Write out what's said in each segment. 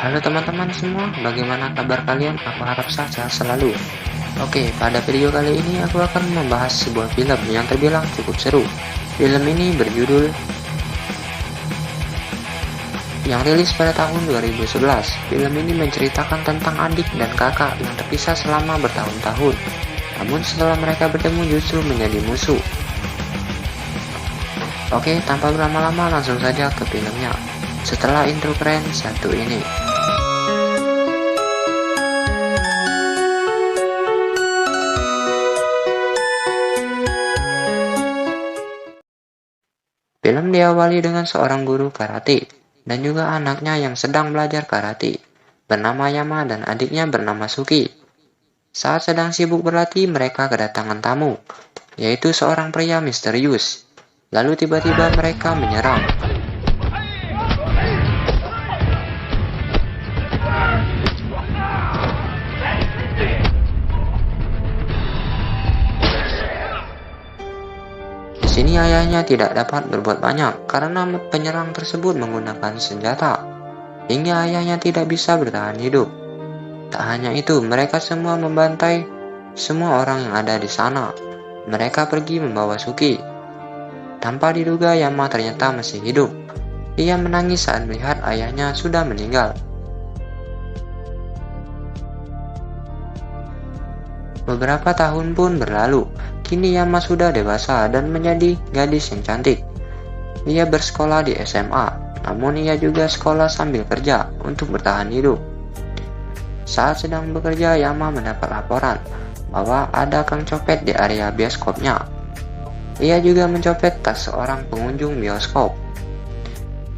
Halo teman-teman semua, bagaimana kabar kalian? Aku harap sehat selalu. Oke, pada video kali ini aku akan membahas sebuah film yang terbilang cukup seru. Film ini berjudul yang rilis pada tahun 2011. Film ini menceritakan tentang adik dan kakak yang terpisah selama bertahun-tahun. Namun setelah mereka bertemu justru menjadi musuh. Oke, tanpa berlama-lama langsung saja ke filmnya. Setelah intro keren satu ini. Film diawali dengan seorang guru karate dan juga anaknya yang sedang belajar karate, bernama Yama dan adiknya bernama Suki. Saat sedang sibuk berlatih, mereka kedatangan tamu, yaitu seorang pria misterius. Lalu tiba-tiba mereka menyerang. Di sini ayahnya tidak dapat berbuat banyak karena penyerang tersebut menggunakan senjata, hingga ayahnya tidak bisa bertahan hidup. Tak hanya itu, mereka semua membantai semua orang yang ada di sana. Mereka pergi membawa Suki. Tanpa diduga, Yama ternyata masih hidup. Ia menangis saat melihat ayahnya sudah meninggal. Beberapa tahun pun berlalu. Kini Yama sudah dewasa dan menjadi gadis yang cantik. Ia bersekolah di SMA, namun ia juga sekolah sambil kerja untuk bertahan hidup. Saat sedang bekerja, Yama mendapat laporan bahwa ada kang copet di area bioskopnya. Ia juga mencopet tas seorang pengunjung bioskop.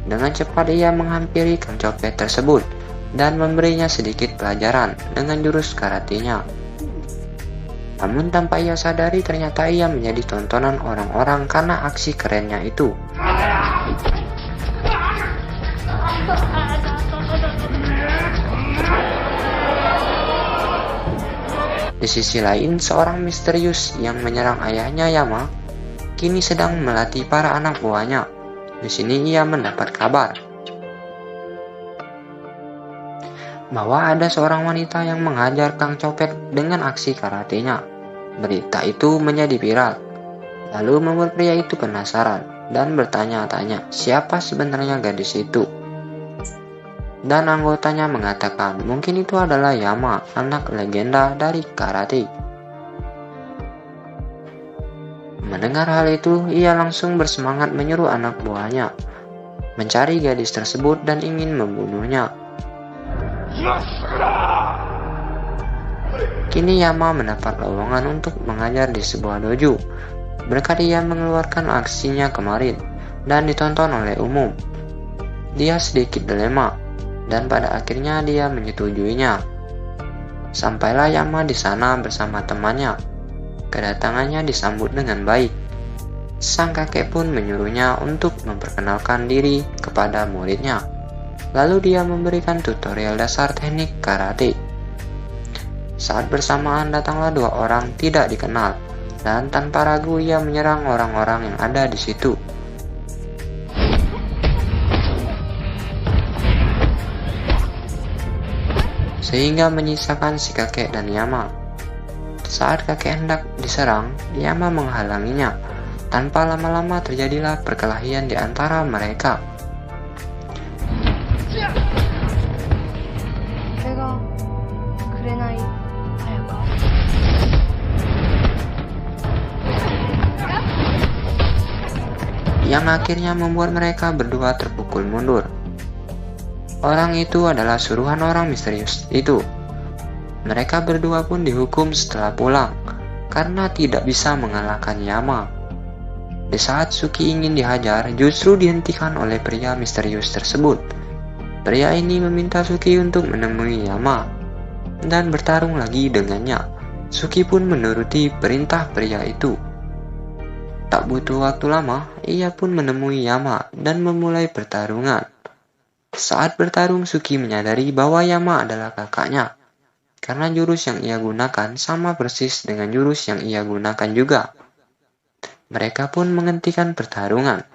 Dengan cepat ia menghampiri kang copet tersebut dan memberinya sedikit pelajaran dengan jurus karatenya. Namun tanpa ia sadari, ternyata ia menjadi tontonan orang-orang karena aksi kerennya itu. Di sisi lain, seorang misterius yang menyerang ayahnya Yama kini sedang melatih para anak buahnya. Di sini ia mendapat kabar bahwa ada seorang wanita yang menghajar kang copet dengan aksi karatenya. Berita itu menjadi viral. Lalu membuat pria itu penasaran dan bertanya-tanya siapa sebenarnya gadis itu. Dan anggotanya mengatakan mungkin itu adalah Yama, anak legenda dari karate. Mendengar hal itu, ia langsung bersemangat menyuruh anak buahnya mencari gadis tersebut dan ingin membunuhnya. Kini Yama mendapat lowongan untuk mengajar di sebuah dojo. Berkat ia mengeluarkan aksinya kemarin dan ditonton oleh umum. Dia sedikit dilema dan pada akhirnya dia menyetujuinya. Sampailah Yama di sana bersama temannya. Kedatangannya disambut dengan baik. Sang kakek pun menyuruhnya untuk memperkenalkan diri kepada muridnya. Lalu dia memberikan tutorial dasar teknik karate. Saat bersamaan datanglah dua orang tidak dikenal, dan tanpa ragu ia menyerang orang-orang yang ada di situ. Sehingga menyisakan si kakek dan Yama. Saat kakek hendak diserang, Yama menghalanginya. Tanpa lama-lama terjadilah perkelahian di antara mereka. Yang akhirnya membuat mereka berdua terpukul mundur. Orang itu adalah suruhan orang misterius itu. Mereka berdua pun dihukum setelah pulang karena tidak bisa mengalahkan Yama. Di saat Suki ingin dihajar, justru dihentikan oleh pria misterius tersebut. Pria ini meminta Suki untuk menemui Yama dan bertarung lagi dengannya. Suki pun menuruti perintah pria itu. Tak butuh waktu lama, ia pun menemui Yama dan memulai pertarungan. Saat bertarung, Suki menyadari bahwa Yama adalah kakaknya, karena jurus yang ia gunakan sama persis dengan jurus yang ia gunakan juga. Mereka pun menghentikan pertarungan.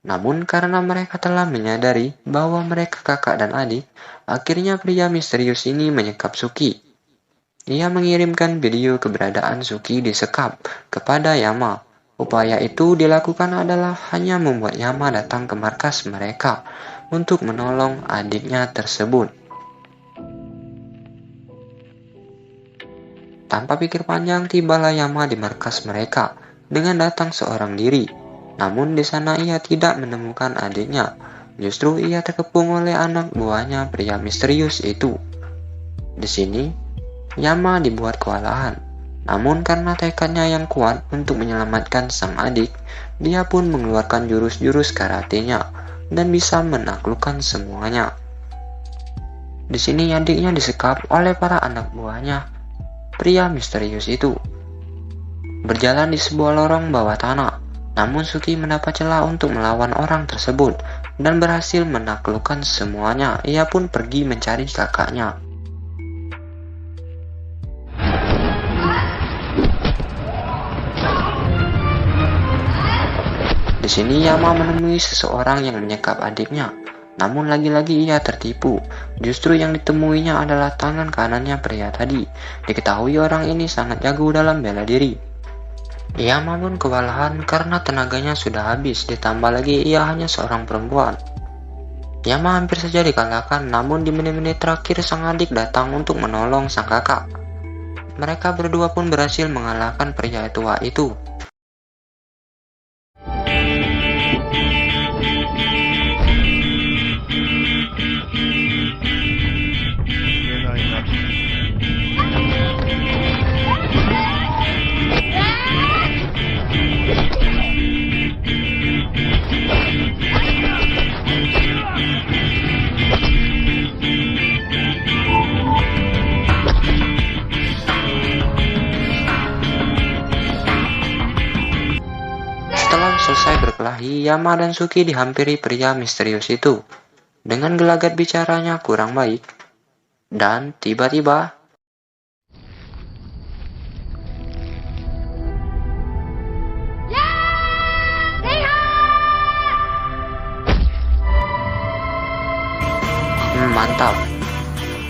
Namun karena mereka telah menyadari bahwa mereka kakak dan adik, akhirnya pria misterius ini menyekap Suki. Ia mengirimkan video keberadaan Suki disekap kepada Yama. Upaya itu dilakukan adalah hanya membuat Yama datang ke markas mereka untuk menolong adiknya tersebut. Tanpa pikir panjang, tibalah Yama di markas mereka dengan datang seorang diri. Namun di sana ia tidak menemukan adiknya. Justru ia terkepung oleh anak buahnya pria misterius itu. Di sini, Yama dibuat kewalahan. Namun karena tekadnya yang kuat untuk menyelamatkan sang adik, dia pun mengeluarkan jurus-jurus karatenya dan bisa menaklukkan semuanya. Di sini adiknya disekap oleh para anak buahnya pria misterius itu. Berjalan di sebuah lorong bawah tanah, namun Suki mendapat celah untuk melawan orang tersebut dan berhasil menaklukkan semuanya. Ia pun pergi mencari kakaknya. Di sini Yama menemui seseorang yang menyekap adiknya. Namun lagi-lagi ia tertipu. Justru yang ditemuinya adalah tangan kanannya pria tadi. Diketahui orang ini sangat jago dalam bela diri. Yama pun kewalahan karena tenaganya sudah habis, ditambah lagi ia hanya seorang perempuan. Yama hampir saja dikalahkan, namun di menit-menit terakhir sang adik datang untuk menolong sang kakak. Mereka berdua pun berhasil mengalahkan pria tua itu. Setelah selesai berkelahi, Yama dan Suki dihampiri pria misterius itu. Dengan gelagat bicaranya kurang baik. Dan tiba-tiba, mantap.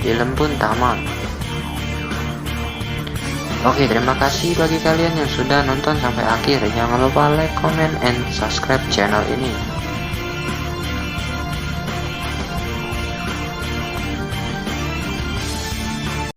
Film pun tamat. Oke, terima kasih bagi kalian yang sudah nonton sampai akhir. Jangan lupa like, comment, and subscribe channel ini.